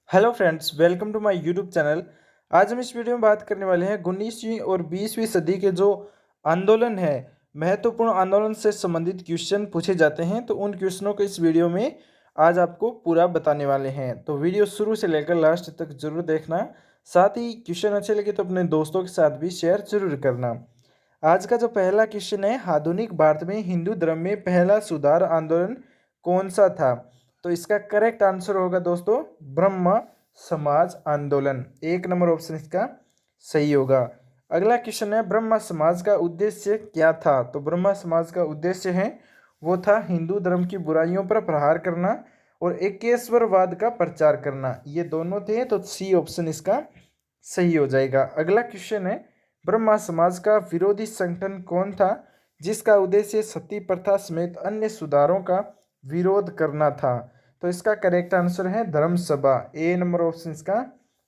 Hello friends, welcome to my YouTube channel. आज हम इस वीडियो में बात करने वाले हैं 19वीं और 20वीं सदी के जो आंदोलन है, महत्वपूर्ण आंदोलन से संबंधित क्वेश्चन पूछे जाते हैं। तो उन क्वेश्चनों को इस वीडियो में आज आपको पूरा बताने वाले हैं। तो वीडियो शुरू से लेकर लास्ट तक जरूर देखना। साथ ही क्वेश्चन अच्छे लगे तो अपने दोस्तों के साथ भी शेयर जरूर करना। आज का जो पहला क्वेश्चन है, आधुनिक भारत में हिंदू धर्म में पहला सुधार आंदोलन कौन सा था? तो इसका करेक्ट आंसर होगा दोस्तों ब्रह्म समाज आंदोलन। एक नंबर ऑप्शन इसका सही होगा। अगला क्वेश्चन है, ब्रह्म समाज का उद्देश्य क्या था? तो ब्रह्म समाज का उद्देश्य है वो था हिंदू धर्म की बुराइयों पर प्रहार करना और एकेश्वरवाद का प्रचार करना। ये दोनों थे, तो सी ऑप्शन इसका सही हो जाएगा। अगला क्वेश्चन है, ब्रह्मा समाज का विरोधी संगठन कौन था जिसका उद्देश्य सती प्रथा समेत अन्य सुधारों का विरोध करना था? तो इसका करेक्ट आंसर है धर्म सभा। ए नंबर ऑप्शन इसका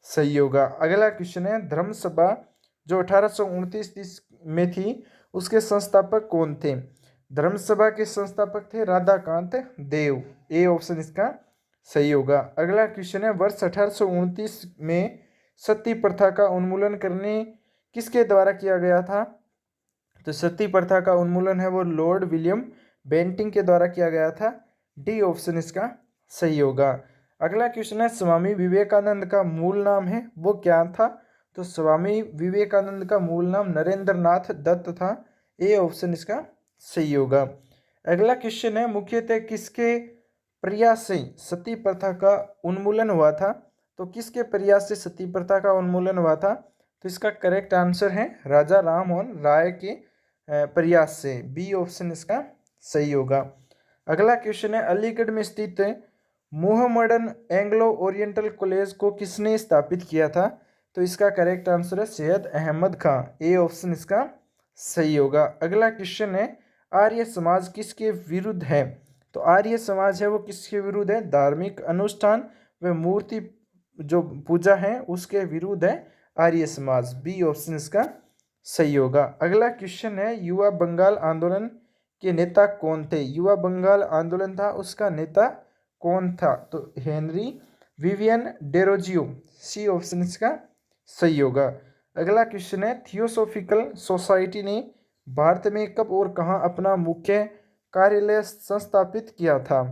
सही होगा। अगला क्वेश्चन है, धर्म सभा जो 1829 में थी उसके संस्थापक कौन थे? धर्म सभा के संस्थापक थे राधाकांत देव। ए ऑप्शन इसका सही होगा। अगला क्वेश्चन है, वर्ष 1829 में सती प्रथा का उन्मूलन करने किसके द्वारा किया गया था? तो सती प्रथा का उन्मूलन है वो लॉर्ड विलियम बेंटिंग के द्वारा किया गया था। डी ऑप्शन इसका सही होगा। अगला क्वेश्चन है, स्वामी विवेकानंद का मूल नाम है वो क्या था? तो स्वामी विवेकानंद का मूल नाम नरेंद्र नाथ दत्त था। ए ऑप्शन इसका सही होगा। अगला क्वेश्चन है, मुख्यतः किसके प्रयास से सती प्रथा का उन्मूलन हुआ था? तो किसके प्रयास से सती प्रथा का उन्मूलन हुआ था? तो इसका करेक्ट आंसर है राजा राममोहन राय के प्रयास से। बी ऑप्शन इसका सही होगा। अगला क्वेश्चन है, अलीगढ़ में स्थित मोहम्मडन एंग्लो ओरिएंटल कॉलेज को किसने स्थापित किया था? तो इसका करेक्ट आंसर है सैयद अहमद खां। ए ऑप्शन इसका सही होगा। अगला क्वेश्चन है, आर्य समाज किसके विरुद्ध है? तो आर्य समाज है वो किसके विरुद्ध है? धार्मिक अनुष्ठान व मूर्ति जो पूजा है उसके विरुद्ध है आर्य समाज। बी ऑप्शन इसका सही होगा। अगला क्वेश्चन है, युवा बंगाल आंदोलन के नेता कौन थे? युवा बंगाल आंदोलन था उसका नेता कौन था? तो Henry Vivian Derozio. C option इसका सही होगा। अगला क्वेश्चन है, थियोसॉफिकल सोसाइटी ने भारत में कब और कहाँ अपना मुख्य कार्यालय संस्थापित किया था?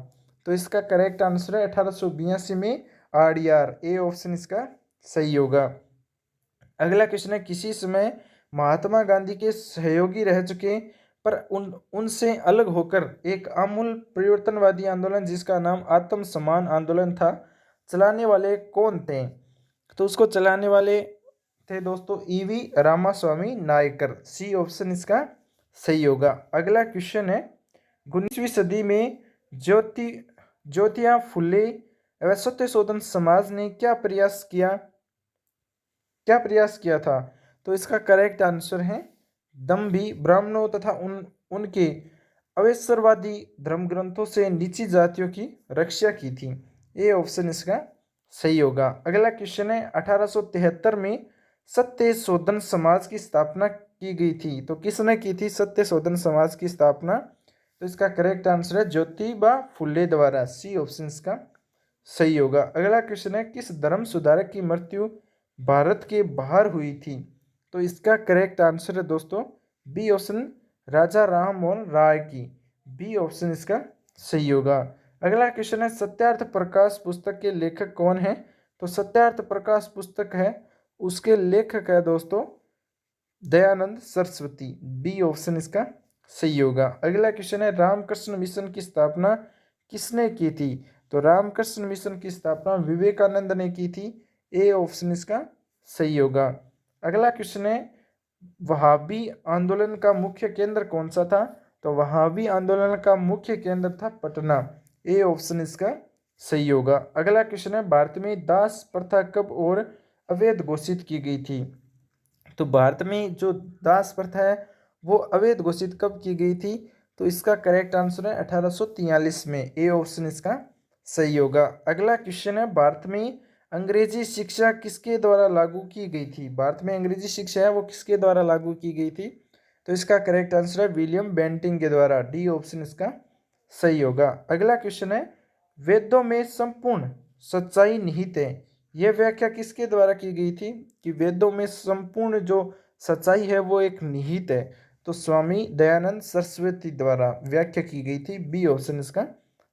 तो इसका करेक्ट आंसर है 1882 में आरडीआर। ए ऑप्शन इसका सही होगा। अगला क्वेश्चन है, किसी समय महात्मा गांधी के सहयोगी रह चुके पर उनसे अलग होकर एक आमूल परिवर्तनवादी आंदोलन जिसका नाम आत्म सम्मान आंदोलन था, चलाने वाले कौन थे? तो उसको चलाने वाले थे दोस्तों EV Ramaswamy Naicker. C option इसका सही होगा। अगला क्वेश्चन है, 19वीं सदी में ज्योतिबा फुले एवं सत्यशोधन समाज ने क्या प्रयास किया था? तो इसका करेक्ट आंसर है दम्भी ब्राह्मणों तथा उनके अवैसरवादी धर्म ग्रंथों से नीची जातियों की रक्षा की थी। ये ऑप्शन इसका सही होगा। अगला क्वेश्चन है, 1873 में सत्य शोधन समाज की स्थापना की गई थी। तो किसने की थी सत्य शोधन समाज की स्थापना? तो इसका करेक्ट आंसर है ज्योतिबा फुले द्वारा। सी ऑप्शन इसका सही होगा। अगला क्वेश्चन है, किस धर्म सुधारक की मृत्यु भारत के बाहर हुई थी? तो इसका करेक्ट आंसर है दोस्तों बी ऑप्शन राजा राममोहन राय की। बी ऑप्शन इसका सही होगा। अगला क्वेश्चन है, सत्यार्थ प्रकाश पुस्तक के लेखक कौन है? तो सत्यार्थ प्रकाश पुस्तक है उसके लेखक है दोस्तों दयानंद सरस्वती। बी ऑप्शन इसका सही होगा। अगला क्वेश्चन है, रामकृष्ण मिशन की स्थापना किसने की थी? तो रामकृष्ण मिशन की स्थापना विवेकानंद ने की थी। ए ऑप्शन इसका सही होगा। अगला क्वेश्चन है, वहाबी आंदोलन का मुख्य केंद्र कौन सा था? तो वहाबी आंदोलन का मुख्य केंद्र था पटना। ए ऑप्शन इसका सही होगा। अगला क्वेश्चन है, भारत में दास प्रथा कब और अवैध घोषित की गई थी? तो भारत में जो दास प्रथा है वो अवैध घोषित कब की गई थी? तो इसका करेक्ट आंसर है 1843 में। ए ऑप्शन इसका सही होगा। अगला क्वेश्चन है, भारत में अंग्रेजी शिक्षा किसके द्वारा लागू की गई थी? भारत में अंग्रेजी शिक्षा है वो किसके द्वारा लागू की गई थी? तो इसका करेक्ट आंसर है विलियम बेंटिंग के द्वारा। डी ऑप्शन इसका सही होगा। अगला क्वेश्चन है, वेदों में संपूर्ण सच्चाई निहित है यह व्याख्या किसके द्वारा की गई थी कि वेदों में संपूर्ण जो सच्चाई है वो एक निहित है? तो स्वामी दयानंद सरस्वती द्वारा व्याख्या की गई थी। बी ऑप्शन इसका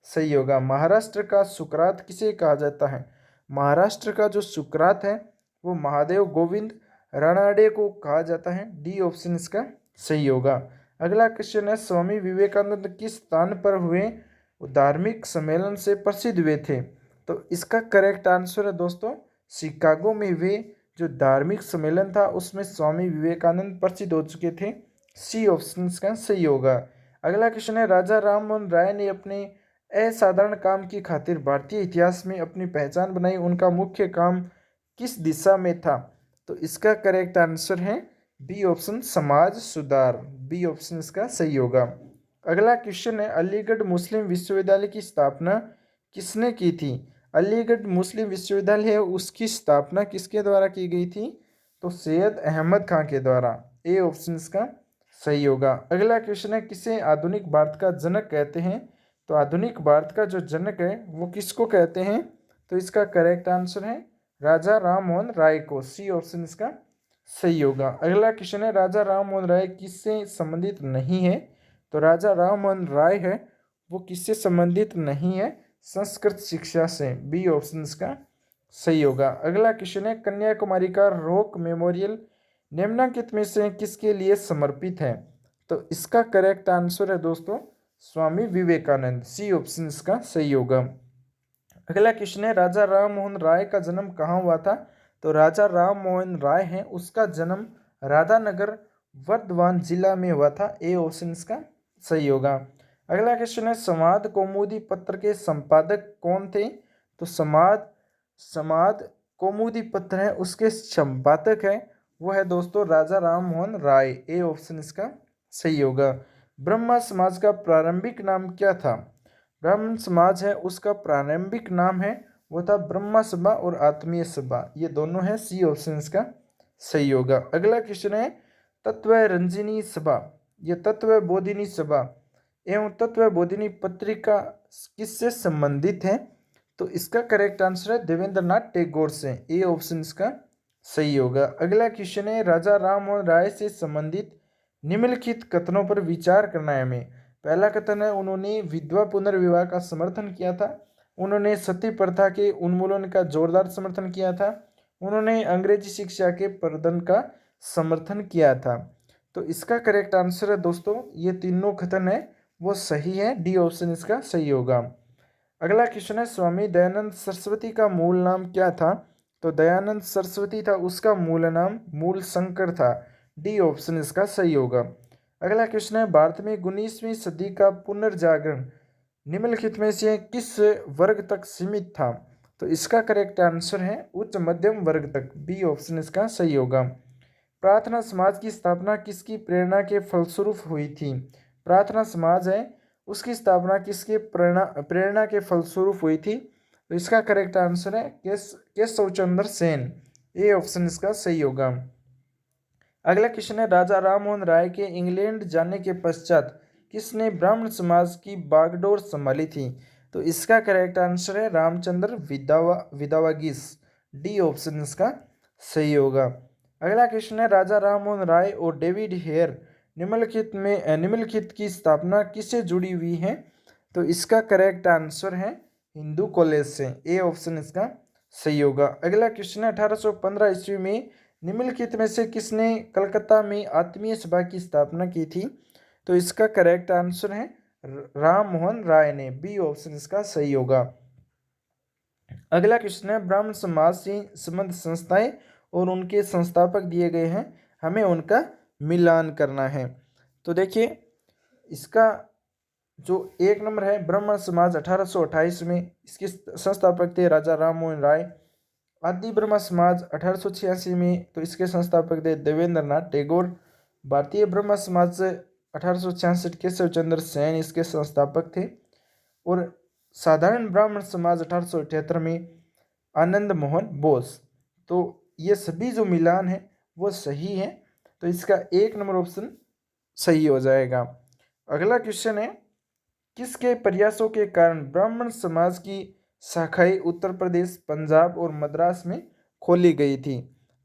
सही होगा। महाराष्ट्र का सुकरात किसे कहा जाता है? महाराष्ट्र का जो सुकरात है वो महादेव गोविंद रानाडे को कहा जाता है। डी ऑप्शन इसका सही होगा। अगला क्वेश्चन है, स्वामी विवेकानंद किस स्थान पर हुए धार्मिक सम्मेलन से प्रसिद्ध हुए थे? तो इसका करेक्ट आंसर है दोस्तों शिकागो में हुए जो धार्मिक सम्मेलन था उसमें स्वामी विवेकानंद प्रसिद्ध हो चुके थे। सी ऑप्शन का सही होगा। अगला क्वेश्चन है, राजा राम मोहन राय ने अपने असाधारण काम की खातिर भारतीय इतिहास में अपनी पहचान बनाई। उनका मुख्य काम किस दिशा में था? तो इसका करेक्ट आंसर है बी ऑप्शन समाज सुधार। बी ऑप्शन इसका सही होगा। अगला क्वेश्चन है, अलीगढ़ मुस्लिम विश्वविद्यालय की स्थापना किसने की थी? अलीगढ़ मुस्लिम विश्वविद्यालय है उसकी स्थापना किसके द्वारा की गई थी? तो सैयद अहमद खां के द्वारा। ए ऑप्शन इसका सही होगा। अगला क्वेश्चन है, किसे आधुनिक भारत का जनक कहते हैं? तो आधुनिक भारत का जो जनक है वो किसको कहते हैं? तो इसका करेक्ट आंसर है राजा राम मोहन राय को। सी ऑप्शन इसका सही होगा। अगला क्वेश्चन है, राजा राम मोहन राय किससे संबंधित नहीं है? तो राजा राम मोहन राय है वो किससे संबंधित नहीं है? संस्कृत शिक्षा से। बी ऑप्शन इसका सही होगा। अगला क्वेश्चन है, कन्याकुमारी का रॉक मेमोरियल निम्नलिखित में से किसके लिए समर्पित है? तो इसका करेक्ट आंसर है दोस्तों स्वामी विवेकानंद। सी ऑप्शन इसका सही होगा। अगला क्वेश्चन है, राजा राम मोहन राय का जन्म कहाँ हुआ था? तो राजा राम मोहन राय है उसका जन्म राधानगर वर्धमान जिला में हुआ था। ए ऑप्शन इसका सही होगा। अगला क्वेश्चन है, संवाद कौमुदी पत्र के संपादक कौन थे? तो संवाद कौमुदी पत्र है उसके संपादक है वो है दोस्तों राजा राम मोहन राय। ए ऑप्शन इसका सही होगा। ब्रह्मा समाज का प्रारंभिक नाम क्या था? ब्राह्मण समाज है उसका प्रारंभिक नाम है वो था ब्रह्मा सभा और आत्मीय सभा। ये दोनों है। सी ऑप्शन इसका सही होगा। अगला क्वेश्चन है, तत्व रंजनी सभा ये तत्व बोधिनी सभा एवं तत्व बोधिनी पत्रिका किससे संबंधित है? तो इसका करेक्ट आंसर है देवेंद्र नाथ टैगोर से। ए ऑप्शन इसका सही होगा। अगला क्वेश्चन है, राजा राम मोहन राय से संबंधित निम्नलिखित कथनों पर विचार करना है हमें। पहला कथन है, उन्होंने विधवा पुनर्विवाह का समर्थन किया था। उन्होंने सती प्रथा के उन्मूलन का जोरदार समर्थन किया था। उन्होंने अंग्रेजी शिक्षा के प्रवर्धन का समर्थन किया था। तो इसका करेक्ट आंसर है दोस्तों ये तीनों कथन है वो सही है। डी ऑप्शन इसका सही होगा। अगला क्वेश्चन है, स्वामी दयानंद सरस्वती का मूल नाम क्या था? तो दयानंद सरस्वती था उसका मूल नाम मूल शंकर था। डी ऑप्शन इसका सही होगा। अगला क्वेश्चन है, भारत में 19वीं सदी का पुनर्जागरण निम्नलिखित में से किस वर्ग तक सीमित था? तो इसका करेक्ट आंसर है उच्च मध्यम वर्ग तक। बी ऑप्शन इसका सही होगा। प्रार्थना समाज की स्थापना किसकी प्रेरणा के फलस्वरूप हुई थी? प्रार्थना समाज है उसकी स्थापना किसके प्रेरणा के फलस्वरूप हुई थी? तो इसका करेक्ट आंसर है केशव चंद्र सेन। ए ऑप्शन इसका सही होगा। अगला क्वेश्चन है, राजा राम मोहन राय के इंग्लैंड जाने के पश्चात किसने ब्राह्मण समाज की बागडोर संभाली थी? तो इसका करेक्ट आंसर है रामचंद्र विदावागीस। डी ऑप्शन इसका सही होगा। अगला क्वेश्चन है, राजा राम मोहन राय और डेविड हेयर निम्नलिखित की स्थापना किससे जुड़ी हुई है? तो इसका करेक्ट आंसर है हिंदू कॉलेज से। ए ऑप्शन इसका सही होगा। अगला क्वेश्चन है, 1815 ईस्वी में निम्नलिखित में से किसने कलकत्ता में आत्मीय सभा की स्थापना की थी? तो इसका करेक्ट आंसर है राम मोहन राय ने। बी ऑप्शन इसका सही होगा। अगला क्वेश्चन है, ब्राह्मण समाज से संबद्ध संस्थाएं और उनके संस्थापक दिए गए हैं, हमें उनका मिलान करना है। तो देखिए इसका जो एक नंबर है ब्राह्मण समाज 1828 में, इसके संस्थापक थे राजा राम मोहन राय। आदि ब्रह्म समाज 1886 में, तो इसके संस्थापक थे देवेंद्र नाथ टैगोर। भारतीय ब्रह्म समाज 1866 केशव चंद्र सेन इसके संस्थापक थे। और साधारण ब्राह्मण समाज 1878 में आनंद मोहन बोस। तो ये सभी जो मिलान है वो सही है, तो इसका एक नंबर ऑप्शन सही हो जाएगा। अगला क्वेश्चन है, किसके प्रयासों के कारण ब्राह्मण समाज की शाखाएं उत्तर प्रदेश, पंजाब और मद्रास में खोली गई थी।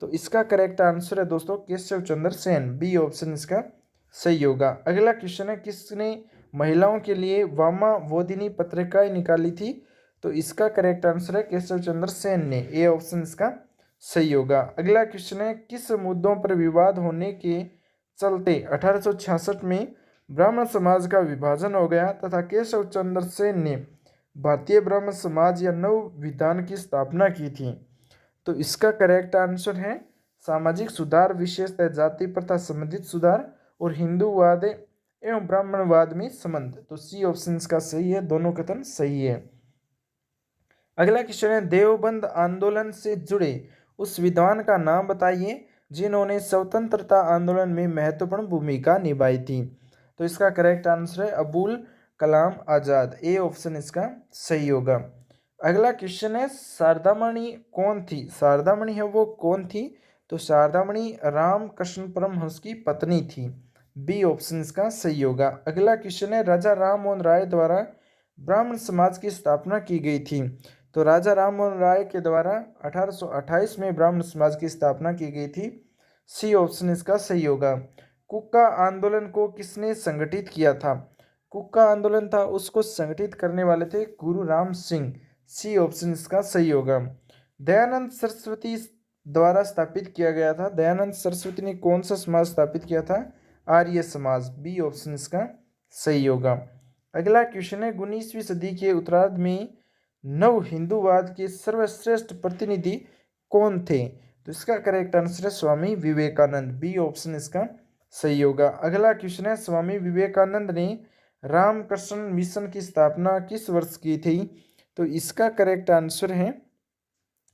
तो इसका करेक्ट आंसर है दोस्तों केशव चंद्र सेन, बी ऑप्शन इसका सही होगा। अगला क्वेश्चन है, किसने महिलाओं के लिए वामा बोधिनी पत्रिकाएं निकाली थी? तो इसका करेक्ट आंसर है केशव चंद्र सेन ने, ए ऑप्शन इसका सही होगा। अगला क्वेश्चन है, किस मुद्दों पर विवाद होने के चलते 1866 में ब्राह्मण समाज का विभाजन हो गया तथा केशव चंद्र सेन ने भारतीय ब्राह्मण समाज या नव विधान की स्थापना की थी? तो इसका करेक्ट आंसर है सामाजिक सुधार, विशेषतः जाति प्रथा संबंधित सुधार और हिंदूवाद एवं ब्राह्मणवाद में संबंध। तो सी ऑप्शन इसका सही है, दोनों कथन सही है। अगला क्वेश्चन है, देवबंद आंदोलन से जुड़े उस विद्वान का नाम बताइए जिन्होंने स्वतंत्रता आंदोलन में महत्वपूर्ण भूमिका निभाई थी। तो इसका करेक्ट आंसर है अबुल कलाम आजाद, ए ऑप्शन इसका सही होगा। अगला क्वेश्चन है, शारदामणि कौन थी? शारदामणि है वो कौन थी? तो शारदामणि रामकृष्ण परमहंस की पत्नी थी, बी ऑप्शन इसका सही होगा। अगला क्वेश्चन है, राजा राम मोहन राय द्वारा ब्राह्मण समाज की स्थापना की गई थी। तो राजा राम मोहन राय के द्वारा 1828 में ब्राह्मण समाज की स्थापना की गई थी, सी ऑप्शन इसका सही होगा। कुक्का आंदोलन को किसने संगठित किया था? कुक्का आंदोलन था उसको संगठित करने वाले थे गुरु राम सिंह, सी ऑप्शन इसका सही होगा। दयानंद सरस्वती द्वारा स्थापित किया गया था। दयानंद सरस्वती ने कौन सा समाज स्थापित किया था? आर्य समाज, बी ऑप्शन इसका सही होगा। अगला क्वेश्चन है, 19वीं सदी के उत्तरार्ध में नव हिंदूवाद के सर्वश्रेष्ठ प्रतिनिधि कौन थे? तो इसका करेक्ट आंसर है स्वामी विवेकानंद, बी ऑप्शन इसका सही होगा। अगला क्वेश्चन है, स्वामी विवेकानंद ने रामकृष्ण मिशन की स्थापना किस वर्ष की थी? तो इसका करेक्ट आंसर है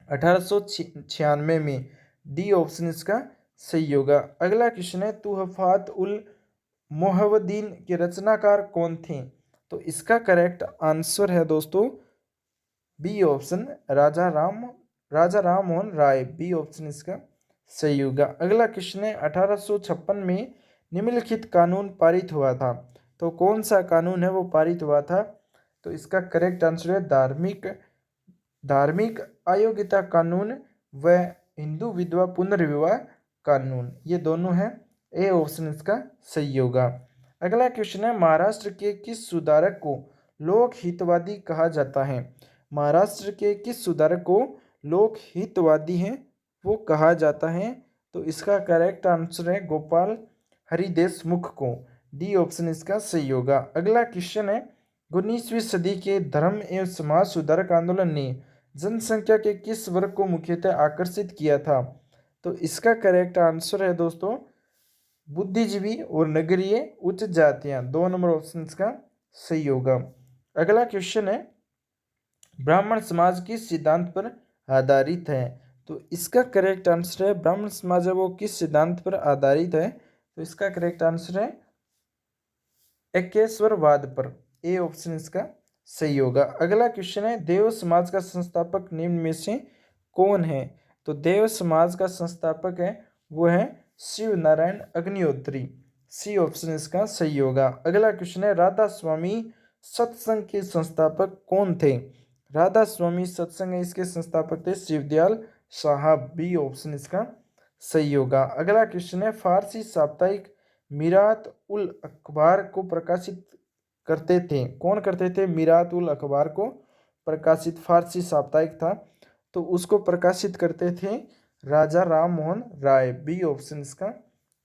1896 में, डी ऑप्शन इसका सही होगा। अगला क्वेश्चन है, तुहफात उल मोहवद्दीन के रचनाकार कौन थे? तो इसका करेक्ट आंसर है दोस्तों बी ऑप्शन राजा राम मोहन राय, बी ऑप्शन इसका सही होगा। अगला क्वेश्चन है, 1856 में निम्नलिखित कानून पारित हुआ था। तो कौन सा कानून है वो पारित हुआ था? तो इसका करेक्ट आंसर है धार्मिक अयोग्यता कानून व हिंदू विधवा पुनर्विवाह कानून, ये दोनों हैं, ए ऑप्शन इसका सही होगा। अगला क्वेश्चन है, महाराष्ट्र के किस सुधारक को लोक हितवादी कहा जाता है? महाराष्ट्र के किस सुधारक को लोक हितवादी है वो कहा जाता है? तो इसका करेक्ट आंसर है गोपाल हरि देशमुख को, डी ऑप्शन इसका सही होगा। अगला क्वेश्चन है, 19वीं सदी के धर्म एवं समाज सुधारक आंदोलन ने जनसंख्या के किस वर्ग को मुख्यतः आकर्षित किया था? तो इसका करेक्ट आंसर है दोस्तों बुद्धिजीवी और नगरीय उच्च जातियां, 2 नंबर ऑप्शन का सही होगा। अगला क्वेश्चन है, ब्राह्मण समाज किस सिद्धांत पर आधारित है? तो इसका करेक्ट आंसर है ब्राह्मण समाज है वो किस सिद्धांत पर आधारित है? तो इसका करेक्ट आंसर है एकेश्वरवाद पर, ए ऑप्शन इसका सही होगा। अगला क्वेश्चन है, देव समाज का संस्थापक निम्न में से कौन है? तो देव समाज का संस्थापक है वो है शिव नारायण अग्निहोत्री, सी ऑप्शन इसका सही होगा। अगला क्वेश्चन है, राधा स्वामी सत्संग के संस्थापक कौन थे? राधा स्वामी सत्संग है इसके संस्थापक थे शिवदयाल साहब, बी ऑप्शन इसका सही होगा। अगला क्वेश्चन है, फारसी साप्ताहिक मीरात उल अखबार को प्रकाशित करते थे, कौन करते थे? मीरात उल अखबार को प्रकाशित, फारसी साप्ताहिक था तो उसको प्रकाशित करते थे राजा राम मोहन राय, बी ऑप्शन इसका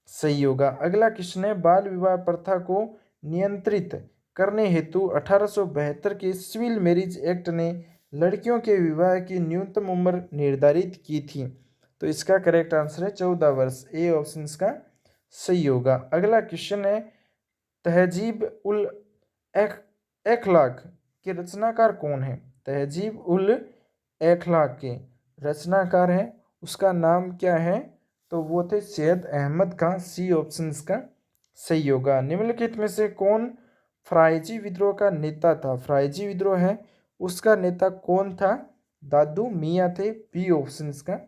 सही होगा। अगला क्वेश्चन है, बाल विवाह प्रथा को नियंत्रित करने हेतु 1872 के सिविल मैरिज एक्ट ने लड़कियों के विवाह की न्यूनतम उम्र निर्धारित की थी। तो इसका करेक्ट आंसर है 14 वर्ष, ए ऑप्शन इसका सही होगा। अगला क्वेश्चन है, तहजीब उल अखलाक के रचनाकार कौन है? तहजीब उल अखलाक के रचनाकार है उसका नाम क्या है? तो वो थे सैयद अहमद खां, सी ऑप्शन इसका सही होगा। निम्नलिखित में से कौन फराइजी विद्रोह का नेता था? फराइजी विद्रोह है उसका नेता कौन था? दादू मियाँ थे, बी ऑप्शन इसका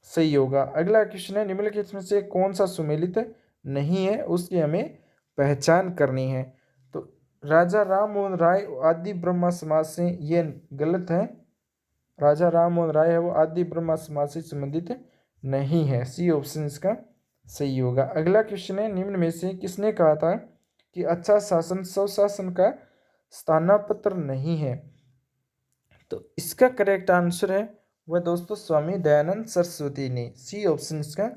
सही होगा। अगला क्वेश्चन है, निम्नलिखित में से कौन सा सुमेलित नहीं है उसकी हमें पहचान करनी है? तो राजा राम मोहन राय आदि ब्रह्मा समाज से ये गलत है, राजा राम मोहन राय है वो आदि ब्रह्मा समाज से संबंधित नहीं है। सी ऑप्शन इसका सही होगा। अगला क्वेश्चन है, निम्न में से किसने कहा था कि अच्छा शासन स्वशासन का स्थानापत्र नहीं है? तो इसका करेक्ट आंसर है वह दोस्तों स्वामी दयानंद सरस्वती ने। सी ऑप्शन इसका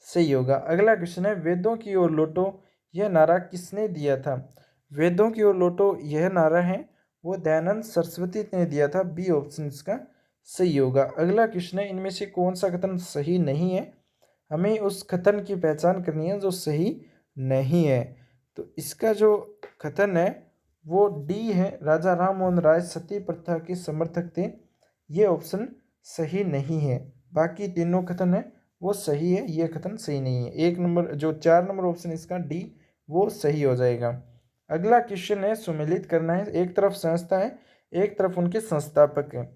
सही होगा। अगला क्वेश्चन है, वेदों की ओर लौटो यह नारा किसने दिया था? वेदों की ओर लौटो यह नारा है वो दयानंद सरस्वती ने दिया था। बी ऑप्शन इसका सही होगा। अगला क्वेश्चन है, इनमें से कौन सा कथन सही नहीं है? हमें उस कथन की पहचान करनी है जो सही नहीं है। तो इसका जो कथन है वो डी है, राजा राम मोहन राय सती प्रथा के समर्थक थे। ये ऑप्शन सही नहीं है। बाकी तीनों कथन है वो सही है, ये कथन सही नहीं है। एक नंबर जो 4 नंबर ऑप्शन इसका डी वो सही हो जाएगा। अगला क्वेश्चन है, सुमेलित करना है। एक तरफ संस्था है, एक तरफ उनके संस्थापक हैं।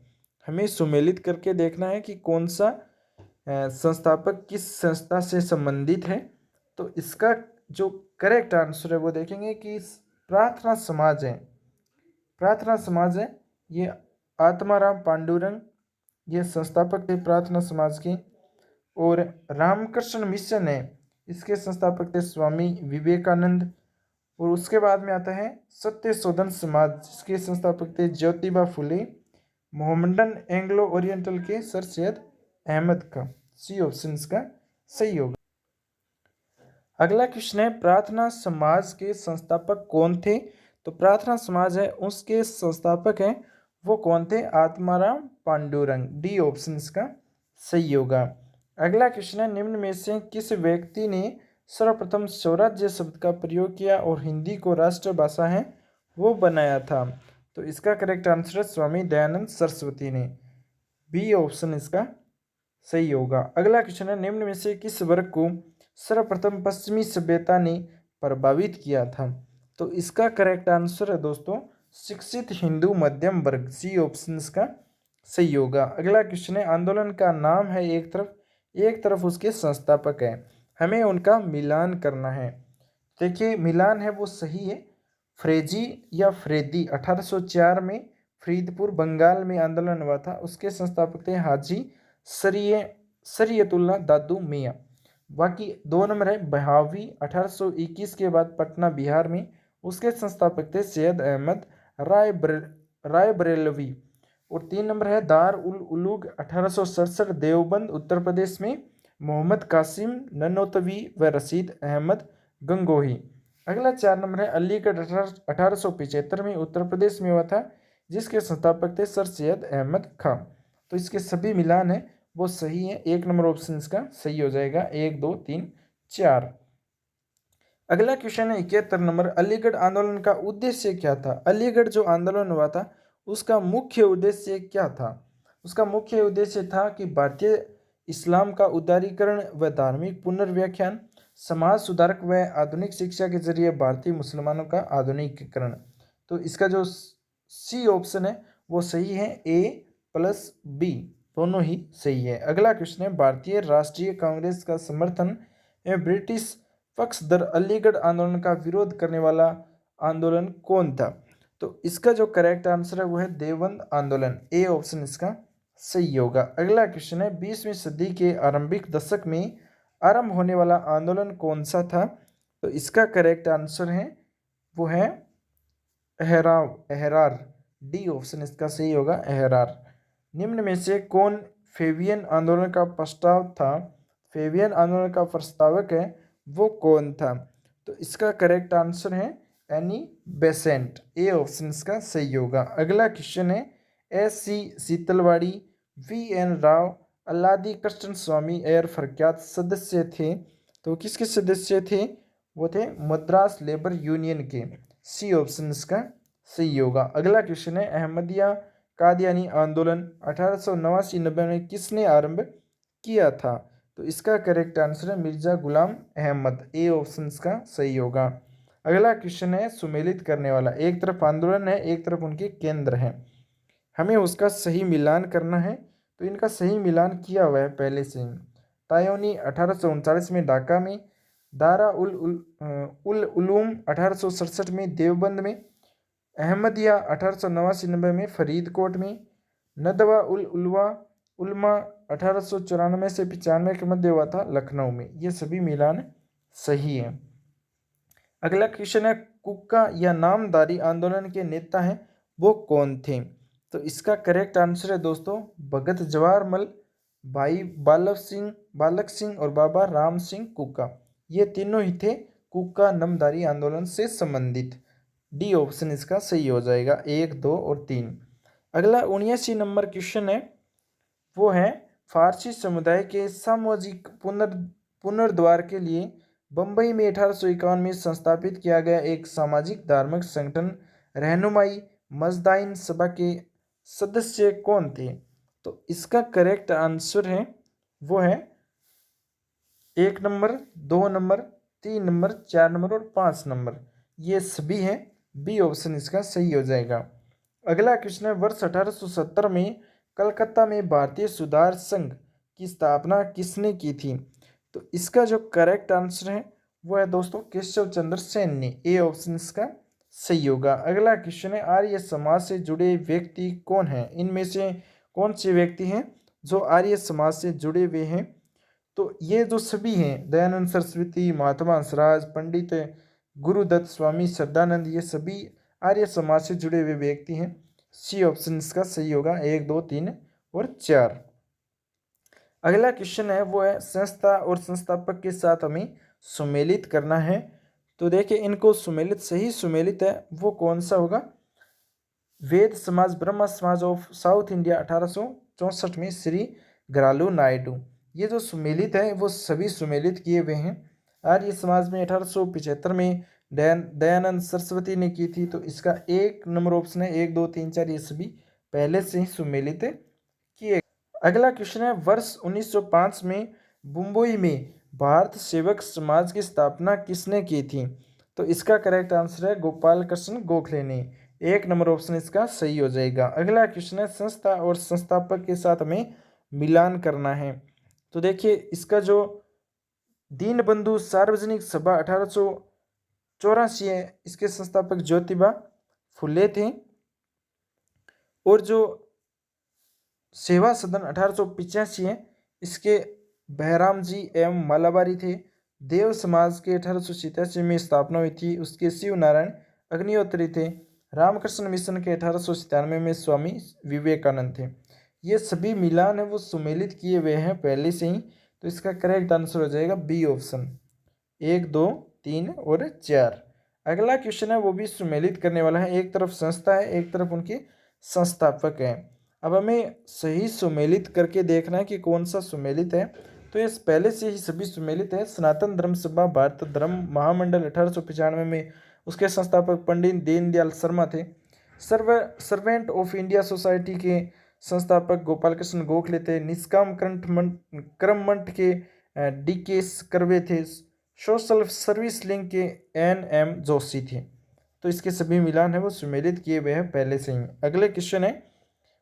हमें सुमेलित करके देखना है कि कौन सा संस्थापक किस संस्था से संबंधित है। तो इसका जो करेक्ट आंसर है वो देखेंगे कि प्रार्थना समाज है। प्रार्थना समाज है ये आत्माराम पांडुरंग ये संस्थापक थे प्रार्थना समाज के। और रामकृष्ण मिशन है इसके संस्थापक थे स्वामी विवेकानंद। और उसके बाद में आता है सत्य शोधन समाज जिसके संस्थापक थे Jyotiba Phule. Mohammedan Anglo oriental के सर सैयद अहमद खां। सी ऑप्शन इसका सही होगा। अगला क्वेश्चन है, प्रार्थना समाज के संस्थापक कौन थे? तो प्रार्थना समाज है उसके संस्थापक हैं वो कौन थे? आत्माराम पांडुरंग। डी ऑप्शन इसका सही होगा। अगला क्वेश्चन है, निम्न में से किस व्यक्ति ने सर्वप्रथम स्वराज्य शब्द का प्रयोग किया और हिंदी को राष्ट्रभाषा है वो बनाया था? तो इसका करेक्ट आंसर है स्वामी दयानंद सरस्वती ने। बी ऑप्शन इसका सही होगा। अगला क्वेश्चन है, निम्न में से किस वर्ग को सर्वप्रथम पश्चिमी सभ्यता ने प्रभावित किया था? तो इसका करेक्ट आंसर है दोस्तों शिक्षित हिंदू मध्यम वर्ग। सी ऑप्शन इसका सही होगा। अगला क्वेश्चन है, आंदोलन का नाम है एक तरफ उसके संस्थापक हैं। हमें उनका मिलान करना है। देखिए मिलान है वो सही है। फ्रेजी या फ्रेदी 1804 में फरीदपुर बंगाल में आंदोलन हुआ था। उसके संस्थापक थे हाजी शरीयतुल्लाह दादू मियाँ। बाकी 2 नंबर है बहावी 1821 के बाद पटना बिहार में। उसके संस्थापक थे सैयद अहमद राय बरेलवी। और 3 नंबर है दार उल उलूग 1867 देवबंद उत्तर प्रदेश में। मोहम्मद कासिम ननोतवी व रशीद अहमद गंगोही। अगला 4 नंबर है अलीगढ़ 1875 में उत्तर प्रदेश में हुआ था जिसके संस्थापक थे सर सैयद अहमद खां। तो इसके सभी मिलान है वो सही है। 1 नंबर ऑप्शन इसका सही हो जाएगा। 1 2 3 4। अगला क्वेश्चन है 71 नंबर, अलीगढ़ आंदोलन का उद्देश्य क्या था? अलीगढ़ जो आंदोलन हुआ था उसका मुख्य उद्देश्य क्या था? उसका मुख्य उद्देश्य था कि भारतीय इस्लाम का उदारीकरण व धार्मिक पुनर्व्याख्यान, समाज सुधारक व आधुनिक शिक्षा के जरिए भारतीय मुसलमानों का आधुनिकीकरण। तो इसका जो सी ऑप्शन है वो सही है। ए प्लस बी दोनों ही सही है। अगला क्वेश्चन है, भारतीय राष्ट्रीय कांग्रेस का समर्थन एवं ब्रिटिश पक्ष दर अलीगढ़ आंदोलन का विरोध करने वाला आंदोलन कौन था? तो इसका जो करेक्ट आंसर है वो है देवबंद आंदोलन। ए ऑप्शन इसका सही होगा। अगला क्वेश्चन है, 20वीं सदी के आरंभिक दशक में आरंभ होने वाला आंदोलन कौन सा था? तो इसका करेक्ट आंसर है वो है अहरार। डी ऑप्शन इसका सही होगा, अहरार। निम्न में से कौन फेबियन आंदोलन का प्रस्ताव था? फेबियन आंदोलन का प्रस्तावक है वो कौन था? तो इसका करेक्ट आंसर है एनी बेसेंट। ए ऑप्शन इसका सही होगा। अगला क्वेश्चन है, एस.सी. सीतलवाड़ी, वी.एन. राव, अल्लादी कृष्ण स्वामी एयर प्रख्यात सदस्य थे। तो किसके सदस्य थे? वो थे मद्रास लेबर यूनियन के। सी ऑप्शन इसका सही होगा। अगला क्वेश्चन है, अहमदिया कादियानी आंदोलन 1889-90 में किसने आरंभ किया था? तो इसका करेक्ट आंसर है मिर्जा गुलाम अहमद। ए ऑप्शन इसका सही होगा। अगला क्वेश्चन है, सुमेलित करने वाला। एक तरफ आंदोलन है एक तरफ उनके केंद्र हैं, हमें उसका सही मिलान करना है। तो इनका सही मिलान किया हुआ है पहले से ही। तायोनी 1839 में ढाका में, दारा उल उलूम 1867 में देवबंद में, अहमदिया 1889-90 में फरीदकोट में, नदवा उल उलवा उलमा 1894 से 95 के मध्य हुआ था लखनऊ में। ये सभी मिलान सही है। अगला क्वेश्चन है कुक्का या नामधारी आंदोलन के नेता हैं वो कौन थे? तो इसका करेक्ट आंसर है दोस्तों भगत जवाहरमल, भाई बालक सिंह और बाबा राम सिंह कुक्का। ये तीनों ही थे कुक्का नामधारी आंदोलन से संबंधित। डी ऑप्शन इसका सही हो जाएगा, 1, 2 और 3। अगला 79 नंबर क्वेश्चन है वो है फारसी समुदाय के सामाजिक पुनर्द्वार के लिए बम्बई में 1851 में संस्थापित किया गया एक सामाजिक धार्मिक संगठन रहनुमाई मजदाइन सभा के सदस्य कौन थे? तो इसका करेक्ट आंसर है वो है 1 नंबर, 2 नंबर, 3 नंबर, 4 नंबर और 5 नंबर। ये सभी हैं। बी ऑप्शन इसका सही हो जाएगा। अगला क्वेश्चन है वर्ष 1870 में कलकत्ता में भारतीय सुधार संघ की स्थापना किसने की थी? तो इसका जो करेक्ट आंसर है वो है दोस्तों केशव चंद्र सेन ने। ए ऑप्शन इसका सही होगा। अगला क्वेश्चन है आर्य समाज से जुड़े व्यक्ति कौन हैं? इनमें से कौन से व्यक्ति हैं जो आर्य समाज से जुड़े हुए हैं? तो ये जो सभी हैं दयानंद सरस्वती, महात्मा हंसराज, पंडित गुरुदत्त, स्वामी श्रद्धानंद, ये सभी आर्य समाज से जुड़े हुए व्यक्ति हैं। सी ऑप्शन इसका सही होगा, 1, 2, 3 और 4। अगला क्वेश्चन है वो है संस्था और संस्थापक के साथ हमें सुमेलित करना है। तो देखिए इनको सुमेलित, सही सुमेलित है वो कौन सा होगा? वेद समाज ब्रह्म समाज ऑफ साउथ इंडिया 1864 में श्री ग्रालू नायडू। ये जो सुमेलित है वो सभी सुमेलित किए हुए हैं। आर्य समाज में 1875 में दयानंद सरस्वती ने की थी। तो इसका 1 नंबर ऑप्शन है, 1, 2, 3, 4 ये सभी पहले से ही सुमेलित किए। अगला क्वेश्चन है वर्ष 1905 में मुंबई में भारत सेवक समाज की स्थापना किसने की थी? तो इसका करेक्ट आंसर है गोपाल कृष्ण गोखले ने। 1 नंबर ऑप्शन इसका सही हो जाएगा। अगला क्वेश्चन है संस्था और संस्थापक के साथ हमें मिलान करना है। तो देखिए इसका जो दीनबंधु सार्वजनिक सभा 1884 है, इसके संस्थापक ज्योतिबा फुले थे। और जो सेवा सदन 1885 है, इसके बहराम जी एवं मालाबारी थे। देव समाज के 1887 में स्थापना हुई थी, उसके शिव नारायण अग्निहोत्री थे। रामकृष्ण मिशन के 1897 में स्वामी विवेकानंद थे। ये सभी मिलान है वो सुमेलित किए हुए हैं पहले से ही। तो इसका करेक्ट आंसर हो जाएगा बी ऑप्शन, 1, 2, 3 और 4। अगला क्वेश्चन है वो भी सुमेलित करने वाला है। एक तरफ संस्था है, एक तरफ उनके संस्थापक हैं। अब हमें सही सुमेलित करके देखना है कि कौन सा सुमेलित है। तो ये पहले से ही सभी सुमेलित है। सनातन धर्म सभा भारत धर्म महामंडल 1895 में उसके संस्थापक पंडित दीनदयाल शर्मा थे। सर्वेंट ऑफ इंडिया सोसाइटी के संस्थापक गोपाल कृष्ण गोखले थे। निष्काम क्रम मंच के DK कर्वे थे। सोशल सर्विस लिंक के NM जोशी थे। तो इसके सभी मिलान है वो सुमेलित किए हुए हैं पहले से ही। अगले क्वेश्चन है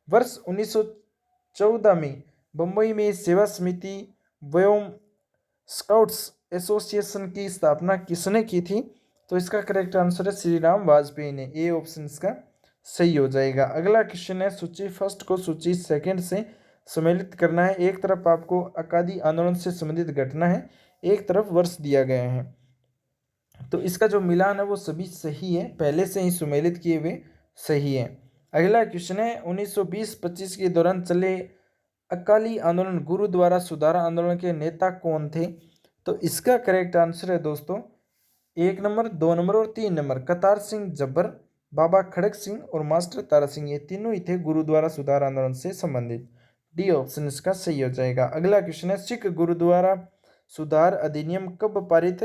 वर्ष 1914 में बम्बई में सेवा समिति एवं स्काउट्स एसोसिएशन की स्थापना किसने की थी? तो इसका करेक्ट आंसर है श्री राम वाजपेयी ने। ए ऑप्शन इसका सही हो जाएगा। अगला क्वेश्चन है सूची फर्स्ट को सूची सेकंड से सम्मिलित करना है। एक तरफ आपको अकादी आंदोलन से संबंधित घटना है, एक तरफ वर्ष दिया गया है। तो इसका जो मिलान है वो सभी सही है, पहले से ही सुमेलित किए हुए सही है। अगला क्वेश्चन है 1920-25 के दौरान चले अकाली आंदोलन गुरुद्वारा सुधार आंदोलन के नेता कौन थे? तो इसका करेक्ट आंसर है दोस्तों 1 नंबर, 2 नंबर और 3 नंबर। करतार सिंह जब्बर, बाबा खड़क सिंह और मास्टर तारा सिंह, ये तीनों ही थे गुरुद्वारा सुधार आंदोलन से संबंधित। डी ऑप्शन इसका सही हो जाएगा। अगला क्वेश्चन है सिख गुरुद्वारा सुधार अधिनियम कब पारित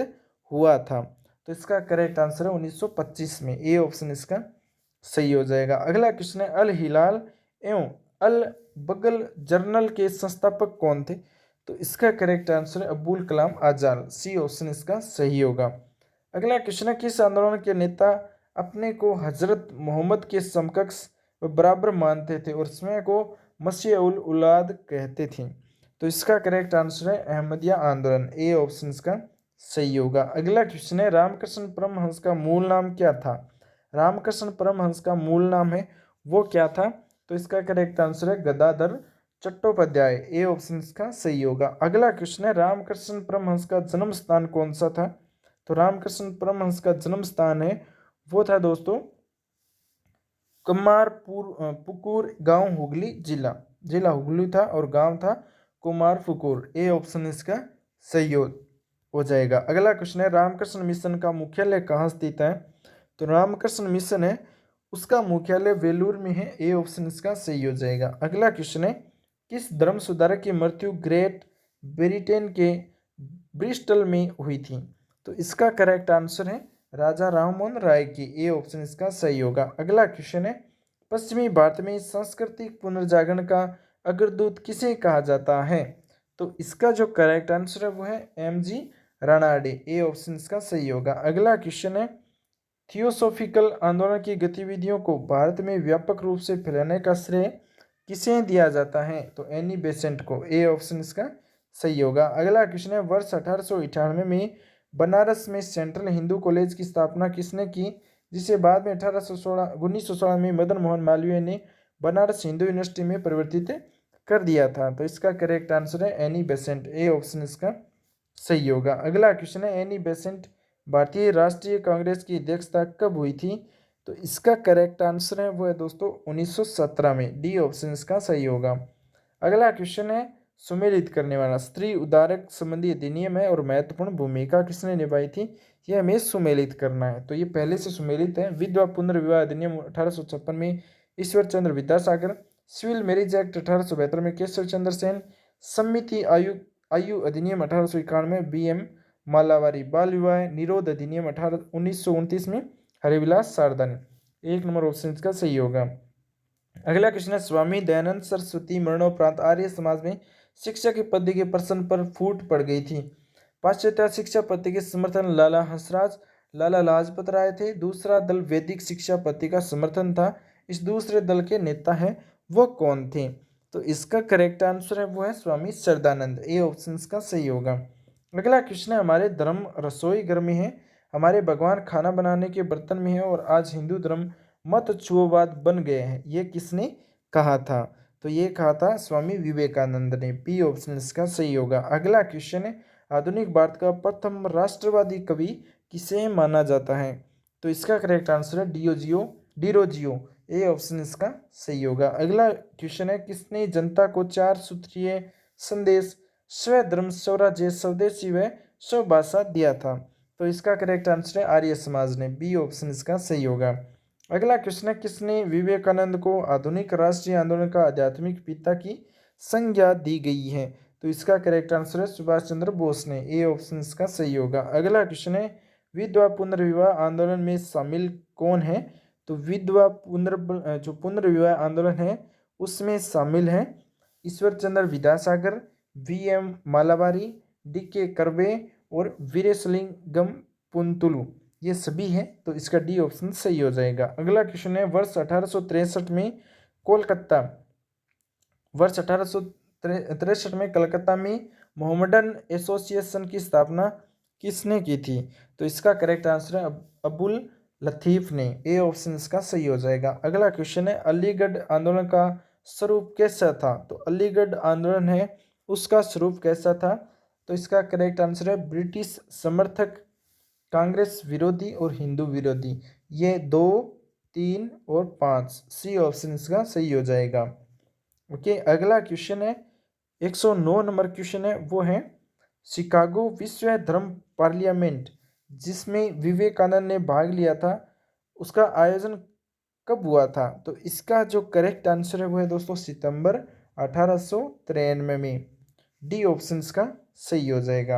हुआ था? तो इसका करेक्ट आंसर है 1925 में। ए ऑप्शन इसका सही हो जाएगा। अगला क्वेश्चन है अल हिलाल एवं अल बगल जर्नल के संस्थापक कौन थे? तो इसका करेक्ट आंसर है अब्दुल कलाम आजाद। सी ऑप्शन इसका सही होगा। अगला क्वेश्चन है किस आंदोलन के नेता अपने को हजरत मोहम्मद के समकक्ष व बराबर मानते थे और स्वयं को मसीह उल औलाद कहते थे? तो इसका करेक्ट आंसर है अहमदिया आंदोलन। ए ऑप्शन इसका सही होगा। अगला क्वेश्चन है रामकृष्ण परमहंस का मूल नाम क्या था? रामकृष्ण परमहंस का मूल नाम है वो क्या था? तो इसका करेक्ट आंसर है गदाधर चट्टोपाध्याय। ए ऑप्शन इसका सही होगा। अगला क्वेश्चन है रामकृष्ण परमहंस का जन्म स्थान कौन सा था। तो रामकृष्ण परमहंस का जन्म स्थान है वो था दोस्तों पुकुर गांव हुगली जिला। जिला हुगली था और गांव था कुमारपुकुर। ए ऑप्शन इसका सही हो जाएगा। अगला क्वेश्चन है रामकृष्ण मिशन का मुख्यालय कहाँ स्थित है। तो रामकृष्ण मिशन है उसका मुख्यालय वेलूर में है। ए ऑप्शन इसका सही हो जाएगा। अगला क्वेश्चन है किस धर्म सुधारक की मृत्यु ग्रेट ब्रिटेन के ब्रिस्टल में हुई थी। तो इसका करेक्ट आंसर है राजा राममोहन राय की। ए ऑप्शन इसका सही होगा। अगला क्वेश्चन है पश्चिमी भारत में सांस्कृतिक पुनर्जागरण का अग्रदूत किसे कहा जाता है। तो इसका जो करेक्ट आंसर है वो है एम.जी. रानाडे। ए ऑप्शन इसका सही होगा। अगला क्वेश्चन है थियोसॉफिकल आंदोलन की गतिविधियों को भारत में व्यापक रूप से फैलाने का श्रेय किसे दिया जाता है। तो एनी बेसेंट को। ए ऑप्शन इसका सही होगा। अगला क्वेश्चन है वर्ष 1898 में बनारस में सेंट्रल हिंदू कॉलेज की स्थापना किसने की, जिसे बाद में 1916 में मदन मोहन मालवीय ने बनारस हिंदू यूनिवर्सिटी में परिवर्तित कर दिया था। तो इसका करेक्ट आंसर है एनी बेसेंट। ए ऑप्शन इसका सही होगा। अगला क्वेश्चन है एनी बेसेंट भारतीय राष्ट्रीय कांग्रेस की अध्यक्षता कब हुई थी। तो इसका करेक्ट आंसर है वो है दोस्तों 1917 में। डी ऑप्शन इसका सही होगा। अगला क्वेश्चन है सुमेलित करने वाला स्त्री उद्धारक संबंधी अधिनियम है और महत्वपूर्ण भूमिका किसने निभाई थी। यह हमें सुमेलित करना है। तो ये पहले से सुमेलित है। विधवा पुनर्विवाह अधिनियम 1856 में Ishwar Chandra Vidyasagar, civil marriage act 1872 में केशव चंद्र सेन, सम्मिति आयु अधिनियम 1891 बी.एम. मालावारी, बाल विवाह निरोध अधिनियम 1929 में हरिविलास सारदानी। एक नंबर ऑप्शन इसका सही होगा। अगला क्वेश्चन है स्वामी दयानंद सरस्वती मरणोपरांत आर्य समाज में शिक्षा की पद्धति के प्रश्न पर फूट पड़ गई थी। पाश्चात्य शिक्षा पद्धति के समर्थन लाला हंसराज, लाला लाजपत राय थे। दूसरा दल वैदिक शिक्षा पद्धति का समर्थन था। इस दूसरे दल के नेता हैं वो कौन थे। तो इसका करेक्ट आंसर है वो है स्वामी श्रद्धानंद। ए ऑप्शन का सही होगा। अगला क्वेश्चन है हमारे धर्म रसोई घर में है, हमारे भगवान खाना बनाने के बर्तन में है और आज हिंदू धर्म मत छुओवाद बन गए हैं, ये किसने कहा था। तो ये कहा था स्वामी विवेकानंद ने। बी ऑप्शन इसका सही होगा। अगला क्वेश्चन है आधुनिक भारत का प्रथम राष्ट्रवादी कवि किसे माना जाता है। तो इसका करेक्ट आंसर है डिरोजियो। ए ऑप्शन इसका सही होगा। अगला क्वेश्चन है किसने जनता को 4 सूत्रीय संदेश स्वधर्म स्वराज्य स्वदेशी व स्वभाषा दिया था। तो इसका करेक्ट आंसर है आर्य समाज ने। बी ऑप्शन इसका सही होगा। अगला क्वेश्चन है किसने विवेकानंद को आधुनिक राष्ट्रीय आंदोलन का आध्यात्मिक पिता की संज्ञा दी गई है। तो इसका करेक्ट आंसर है सुभाष चंद्र बोस ने। ए ऑप्शन इसका सही होगा। अगला क्वेश्चन है विधवा पुनर्विवाह आंदोलन में शामिल कौन है। तो विधवा पुनर्विवाह आंदोलन है उसमें शामिल है ईश्वर चंद्र विद्यासागर, वी.एम. मालावारी, डी.के. कर्वे और वीरेशलिंगम पुंतुलु, ये सभी हैं। तो इसका डी ऑप्शन सही हो जाएगा। अगला क्वेश्चन है वर्ष 1863 में कलकत्ता में मोहम्मडन एसोसिएशन की स्थापना किसने की थी। तो इसका करेक्ट आंसर है अबुल लतीफ ने। ए ऑप्शन इसका सही हो जाएगा। अगला क्वेश्चन है अलीगढ़ आंदोलन का स्वरूप कैसा था। तो अलीगढ़ आंदोलन है उसका स्वरूप कैसा था। तो इसका करेक्ट आंसर है ब्रिटिश समर्थक, कांग्रेस विरोधी और हिंदू विरोधी, ये 2, 3 और 5। सी ऑप्शन इसका सही हो जाएगा। ओके, अगला क्वेश्चन है 109 नंबर क्वेश्चन है वो है शिकागो विश्व धर्म पार्लियामेंट जिसमें विवेकानंद ने भाग लिया था उसका आयोजन कब हुआ था। तो इसका जो करेक्ट आंसर है वो है दोस्तों सितंबर 1893 में। डी ऑप्शन का सही हो जाएगा।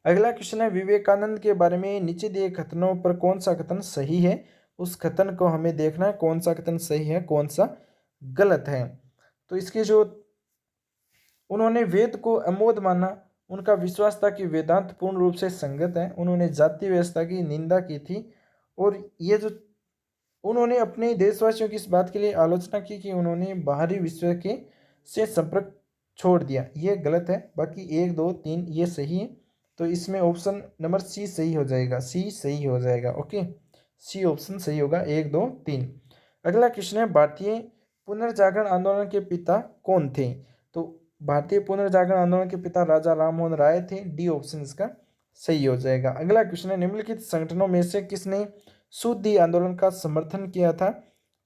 अगला क्वेश्चन है विवेकानंद के बारे में नीचे दिए कथनों पर कौन सा कथन सही है। उस कथन को हमें देखना है कौन सा कथन सही है कौन सा गलत है। तो इसके जो उन्होंने वेद को अमोद माना, उनका विश्वास था कि वेदांत पूर्ण रूप से संगत है, उन्होंने जाति व्यवस्था की निंदा की थी और ये जो उन्होंने अपने देशवासियों की इस बात के लिए आलोचना की कि उन्होंने बाहरी विश्व के से संपर्क छोड़ दिया, ये गलत है। बाकी 1, 2, 3 ये सही है। तो इसमें ऑप्शन नंबर सी सही हो जाएगा। सी सही हो जाएगा। ओके, सी ऑप्शन सही होगा 1, 2, 3। अगला क्वेश्चन है, भारतीय पुनर्जागरण आंदोलन के पिता कौन थे? तो भारतीय पुनर्जागरण आंदोलन के पिता राजा राममोहन राय थे। डी ऑप्शन इसका सही हो जाएगा। अगला क्वेश्चन है, निम्नलिखित संगठनों में से किसने शुद्धि आंदोलन का समर्थन किया था?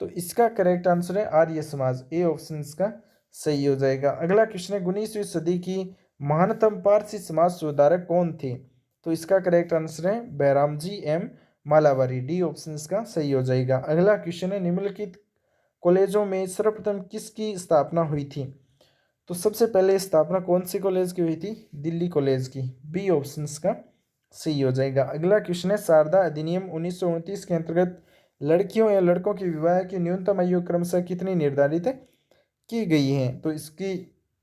तो इसका करेक्ट आंसर है आर्य समाज। ए ऑप्शन इसका सही हो जाएगा। अगला क्वेश्चन है, 19वीं सदी की महानतम पारसी समाज सुधारक कौन थे? तो इसका करेक्ट आंसर है Behram ji M Malabari. D option इसका सही हो जाएगा। अगला क्वेश्चन है, निम्नलिखित कॉलेजों में सर्वप्रथम किसकी स्थापना हुई थी? तो सबसे पहले स्थापना कौन सी कॉलेज की हुई थी? दिल्ली कॉलेज की। बी ऑप्शन इसका सही हो जाएगा। अगला क्वेश्चन है, शारदा अधिनियम 1929 के अंतर्गत लड़कियों या लड़कों के विवाह की न्यूनतम आयु क्रमशः कितनी निर्धारित की गई है? तो इसकी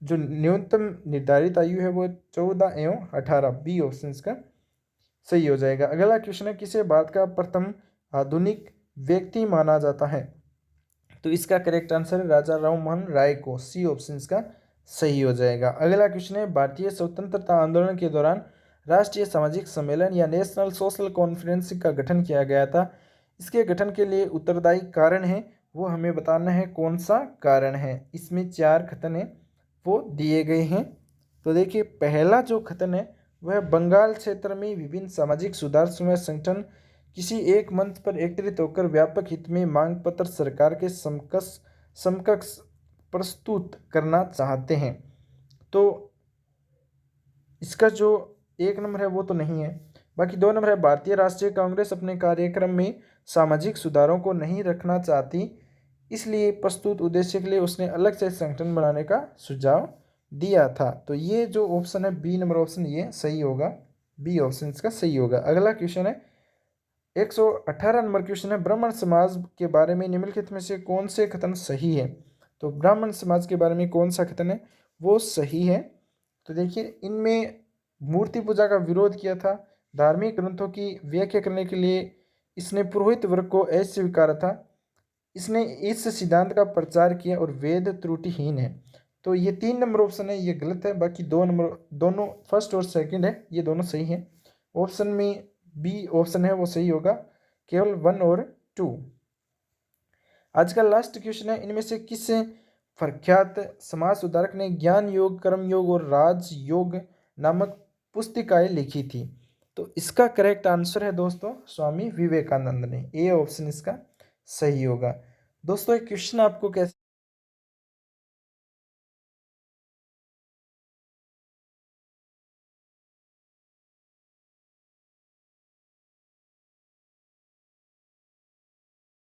जो न्यूनतम निर्धारित आयु है वो 14 एवं 18। बी ऑप्शन इसका सही हो जाएगा। अगला क्वेश्चन है, किसे भारत का प्रथम आधुनिक व्यक्ति माना जाता है? तो इसका करेक्ट आंसर है राजा राममोहन राय को। सी ऑप्शन इसका सही हो जाएगा। अगला क्वेश्चन है, भारतीय स्वतंत्रता आंदोलन के दौरान राष्ट्रीय सामाजिक सम्मेलन या नेशनल सोशल कॉन्फ्रेंस का गठन किया गया था। इसके गठन के लिए उत्तरदायी कारण है वो हमें बताना है कौन सा कारण है। इसमें 4 कथन है वो दिए गए हैं। तो देखिए, पहला जो कथन है वह बंगाल क्षेत्र में विभिन्न सामाजिक सुधार समय संगठन किसी एक मंच पर एकत्रित होकर व्यापक हित में मांग पत्र सरकार के समकक्ष प्रस्तुत करना चाहते हैं। तो इसका जो 1 नंबर है वो तो नहीं है। बाकी 2 नंबर है, भारतीय राष्ट्रीय कांग्रेस अपने कार्यक्रम में सामाजिक सुधारों को नहीं रखना चाहती, इसलिए प्रस्तुत उद्देश्य के लिए उसने अलग से संगठन बनाने का सुझाव दिया था। तो ये जो ऑप्शन है बी नंबर ऑप्शन ये सही होगा। बी ऑप्शन इसका सही होगा। अगला क्वेश्चन है, 118 नंबर क्वेश्चन है, ब्राह्मण समाज के बारे में निम्नलिखित में से कौन से कथन सही है? तो ब्राह्मण समाज के बारे में कौन सा कथन है वो सही है? तो देखिए, इनमें मूर्ति पूजा का विरोध किया था, धार्मिक ग्रंथों की व्याख्या करने के लिए इसने पुरोहित वर्ग को अस्वीकारा था, इसने इस सिद्धांत का प्रचार किया और वेद त्रुटिहीन है। तो ये 3 नंबर ऑप्शन है ये गलत है। बाकी 2 नंबर दोनों फर्स्ट और सेकंड है ये दोनों सही है। ऑप्शन में बी ऑप्शन है वो सही होगा, केवल 1 और 2। आज का लास्ट क्वेश्चन है, इनमें से किस प्रख्यात समाज सुधारक ने ज्ञान योग, कर्म योग और राज योग नामक पुस्तिकाएं लिखी थी? तो इसका करेक्ट आंसर है दोस्तों स्वामी विवेकानंद ने। ए ऑप्शन इसका सही होगा। दोस्तों, एक क्वेश्चन आपको कैसे